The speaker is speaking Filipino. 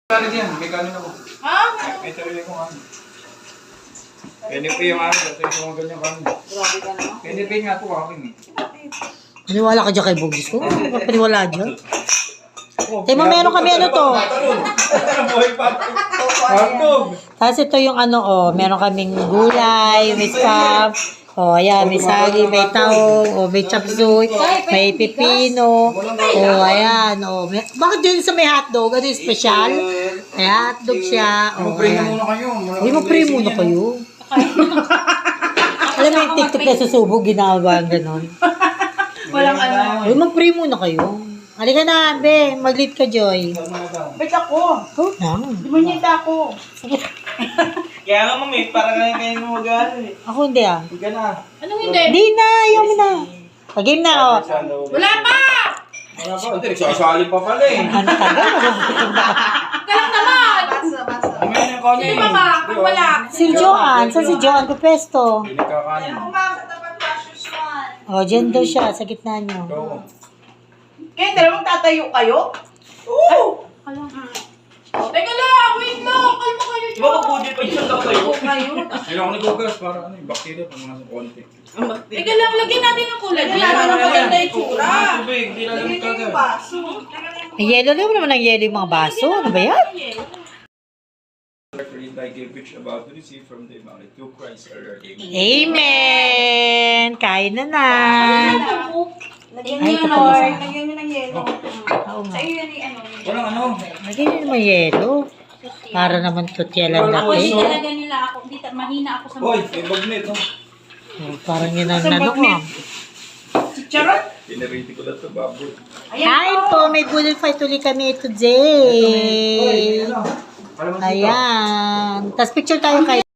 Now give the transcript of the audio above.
Kanin yan, may kanin ako. May sarili kong kanin. Kenny yung ano, ito yung mga ganyan kanin. Grabe ka naman. Kenny nga po akin eh. Paniwala ka dyan kay Bugis ko? Paniwala dyan? Tema, meron kami ano to. Buhay pa. Hardog. Tapos ito yung ano, oh, meron kaming gulay, may spam. Oh, ayan, may sagi, may taong, oh, may chop suey, may pipino. Oh, ayan, oh. Bakit dun sa may hotdog? Ano yung special? May hotdog siya. Oh, Mag-pray na ayan. muna kayo. Uy, mag-pray muna kayo. Alam mo yung TikTok na susubog, ginagawa ang ganon. Walang ano. Uy, mag-pray muna kayo. Halika na, be. Mag-lead ka, Joy. Ba't ako? Go na. Di mo nita ako. Kaya nga mami, parang kayo mo mag-aaral eh. Ako hindi ah. Hindi ka na. Anong hindi? Hindi na, ayaw mo na. Pag-game na, oh. Wala pa! Wala pa. Hindi, nagsasali pa pala eh. Ano ka ba? Galang naman! Kumain ng kanin. Sino ba ba? Kung wala. Si Joanne. Saan si Joanne? Kupesto. Hindi kakanin. Oh, dyan daw siya, sa gitna niyo. Ikaw. Kaya dalawang tatayo kayo? Oo! Teka lang! Wait lang! Kalma kayo Di ba kapudi pa yung sanda kayo? kayo. Kailangan ko nigugas para ano yung bacteria pag mga sa konti. Teka lang, lagyan natin ng kulay. Wala na maganda yung tsura. Tubig, hindi na lang kagad. May yelo na naman ng yelo yung mga baso. Ano ba yan? Read by Gilbich about to receive from the Immaculate through Christ our Lord. Amen. Amen! Kain na na. Lagyan Ay, niyo ito ng pala or, sa- lagyan niyo ng yelo. Oo nga. Sa iyo yan yung ano. Walang ano. Lagyan niyo naman yelo. Para naman tutyalan Ako natin. hindi talaga nila ako. Hindi mahina ako sa Hoy, mga. may bagnet no? Oh, parang yun ang nanong ah. Charot! Pinariti ko lang ito, baboy. Kain po, may bullet fight ulit kami today. Hoy, ano? Alam mo sito? Ayan. Tapos picture tayo kay